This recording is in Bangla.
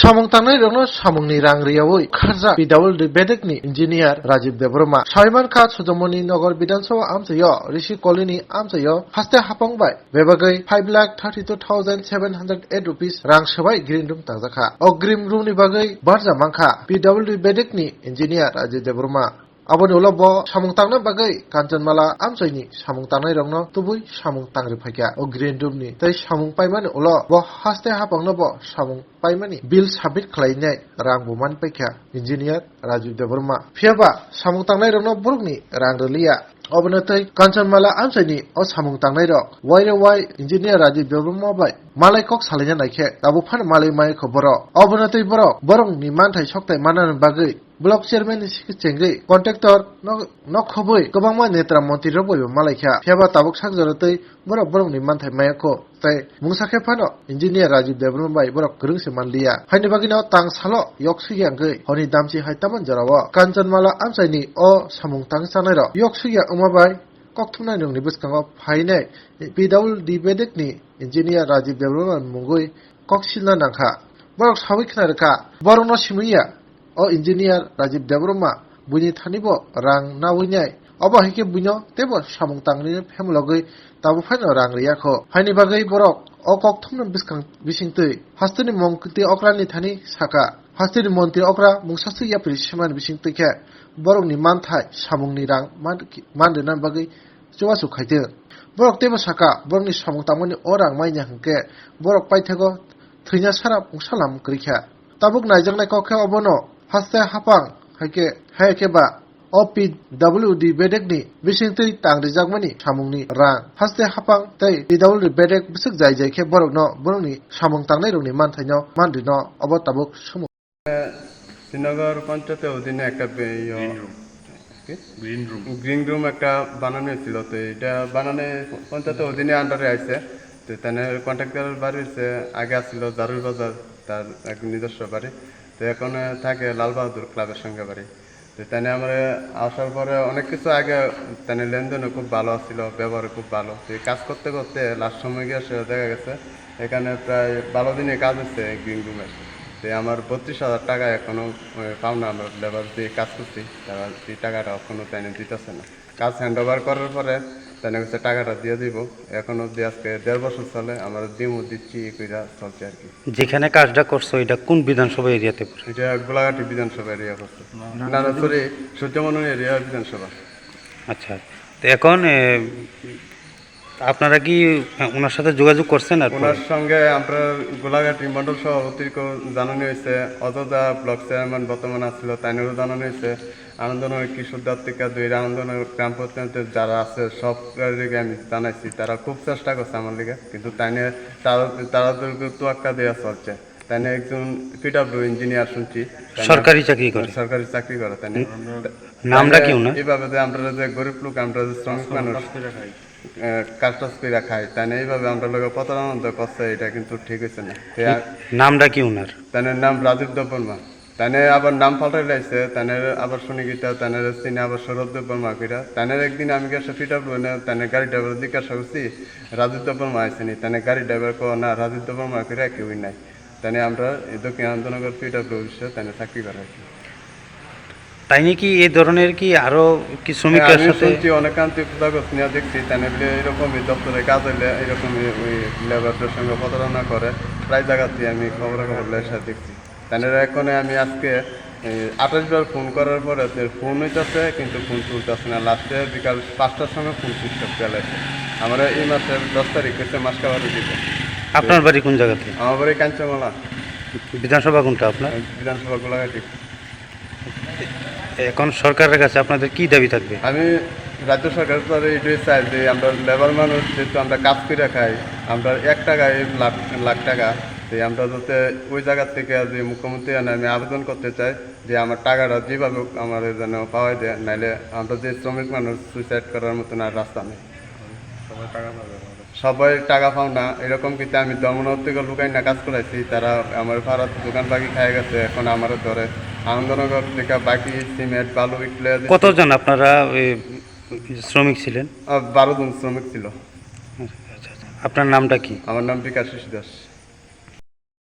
samung tangnai rokno samungni rang riyawi kharja PWD Bedekni engineer Rajiv Debroma Saiman Kha Sujamoni Nagar Bidhan Sabha amchayo Rishi Colony amchayo haste hapangbai bebagai 5,32,708 rupees rang sabai green room tangjakha o green room ni bagai barja mangkha PWD Bedekni engineer Rajiv Debroma aboni ulo samung tangna bagai Kanchanmala amchaini samung tangnai rokno tubui samung tangri phaikya o green room ni tei samung paimani ulo bo haste hapangno bo samung paimani bill submit khlainai rang buman paikya engineer Rajiv Debroma phiaba samung tangnai rokno burukni rang riliya obonatei Kanchanmala amchaini o samung tangnai rok wai engineer Rajiv Debroma bai malai kok salina naikhe tabu phan malai mai khoboro obonatei borong ni manthai soktai manan bagai block chairman ni chengri contractor no khoboi kobangma netra monti roboi malaikha phiaba tabuk sakjaratei borok ni manthai mayako tai mungsakhe phano engineer Rajiv Debroma bai borok grungse manliya haini bagino tang salo yoksugya ngai honi damchi haitaman jarawa Kanchanmala amchaini o samung tang chanai ro yoksugya umabai kokthumnai nungni buskango phainai PWD Bedekni engineer Rajiv Debroma mungoi koksilna nangkha borok sabai khnarka borokno simuya o engineer Rajiv Debroma buni thanibo rang nawinai obo hike bunyo tebo samung tangni phemlogoi tabu phaino rang riyakho haini bagai borok o kokthumna bisingtui hastuni mongkti okrani thani saka hastuni monti okra mungsasu yapri seman bisingtui khe borokni manthai samungni rang mandena bagai chuwasu khaide borok tebo saka borokni samung tangmani orang maina hangke borok paithego thina sara mungsalam krikha tabuk naijaknai kokhe obono haste hapang haike ba PWD Bedekni bisingtui tangrijakmani samungni rang haste hapang tei PWD Bedek bisik jai khe borokni samung tangnai rokni manthaino mandrino obo tabuk sumu Srinagar পঞ্চায়েতের অধীনে একটা গ্রিন রুম একটা বানানো ছিল তো এটা বানানো পঞ্চায়েতের অধীনে আন্ডারে আছে তো তাহলে কন্ট্রাক্টরের বাড়ি আগে আসছিল জারুর বাজার তার এক নিজস্ব বাড়ি তো এখন থাকে লাল বাহাদুর ক্লাবের সঙ্গে বাড়ি তো তাহলে আমরা আসার পরে অনেক কিছু আগে তাহলে লেনদেনও খুব ভালো আসছিল ব্যবহার খুব ভালো তো কাজ করতে করতে লাস্ট সময় গিয়ে দেখা গেছে এখানে প্রায় 12 দিনে কাজ হচ্ছে গ্রিন রুমের তো আমার 32,000 টাকা এখনো পাওনা আমরা লেবার দিয়ে কাজ করছি তারা এই টাকাটা এখনো তাই দিতেছে না কাজ হ্যান্ড ওভার করার পরে তাই কাছে টাকাটা দিয়ে দিব এখনো দিয়ে আজকে 1.5 বছর চলে আমরা দিচ্ছি কইরা চলছে আর কি যেখানে কাজটা করছো এটা কোন বিধানসভা এরিয়াতে পড়ে এটা গোলাঘাটি বিধানসভা এরিয়া করছে না সরি সূর্যমনোহর এরিয়া বিধানসভা আচ্ছা তো এখন আপনারা কি ওনার সাথে যোগাযোগ করছেন আর ওনার সঙ্গে আমরা গোলাঘাটি মন্ডল সভাপতিকে জানানো হয়েছে অযোধ্যা ব্লক চেয়ারম্যান বর্তমান আসছিল তাইনেরও জানানো হয়েছে আনন্দনগর কিশোর দাত্তিকা দুই আনন্দনগর গ্রাম পঞ্চায়েতের যারা আছে সব আমি জানাইছি তারা খুব চেষ্টা করছে আমার লিগে কিন্তু তাইনে তাদেরকে তোয়াক্কা দেওয়া চলছে তাইনে একজন PWD ইঞ্জিনিয়ার শুনছি সরকারি চাকরি করে তাইনে নামটা কি ওনার এইভাবে যে আমরা যে গরিব লোক আমরা যে শ্রমিক মানুষ কাজ করে খাই তাই এইভাবে আমরা লোক প্রতারণা করছে এটা কিন্তু ঠিক হয়েছে না নামটা কি ওনার তাই নাম রাজীব দেববর্মা তাই আবার নাম পাল্টাই লাইছে তাই আবার শুনি গিটা তাই চিনে আবার সৌরভ দেববর্মা কিরা তাই একদিন আমি গেছে PWD তাই গাড়ি ড্রাইভার জিজ্ঞাসা করছি রাজীব দেববর্মা আসেনি তাই গাড়ি ড্রাইভার কো না রাজীব দেববর্মা কিরা কেউই নাই তাই আমরা দক্ষিণ আনন্দনগর PWD তাই চাকরি করা তাই নাকি এই ধরনের কি আরো কি শ্রমিকের সাথে অনেকান্তি নিয়ে দেখছি তাই এরকমই দপ্তরে কাজ হইলে এরকমই ওই লেবারদের সঙ্গে প্রতারণা করে প্রায় জায়গাতে আমি খবর সাথে দেখছি তাই এখন আমি আজকে 28 বার ফোন করার পরে ফোন হইতেছে কিন্তু ফোন তুলতেছে না লাস্টে বিকাল 5টার সময় ফোন সুইচ অফ চালাইছে আমরা এই মাসের 10 তারিখ হচ্ছে মাসকাবাড়ি দিতে আপনার বাড়ি কোন জায়গাতে আমার বাড়ি কাঞ্চনমালা বিধানসভা কোনটা আপনার বিধানসভা গোলাঘাটি এখন সরকারের কাছে আপনাদের কি দাবি থাকবে আমি রাজ্য সরকার এটাই চাই যে আমরা লেবার মানুষ যেহেতু আমরা কাজ করে খাই আমরা 1 টাকায় লাখ টাকা আমরা যাতে ওই জায়গা থেকে যে মুখ্যমন্ত্রী আমি আবেদন করতে চাই যে আমার টাকাটা যেভাবে আমার যেন পাওয়া যায় নাইলে আমরা যে শ্রমিক মানুষ সুইসাইড করার মতন আর রাস্তা নেই সবাই টাকা পাও না এরকম কিন্তু আমি ধর্মনগর থেকে লুকাই না কাজ করাইছি তারা আমার ভাড়াত দোকান বাকি খাই গেছে এখন আমার ধরে আনন্দনগর থেকে বাকি সিমেন্ট বালু বিক্রি কতজন আপনারা শ্রমিক ছিলেন 12 জন শ্রমিক ছিল আপনার নামটা কি আমার নাম বিকাশ দাস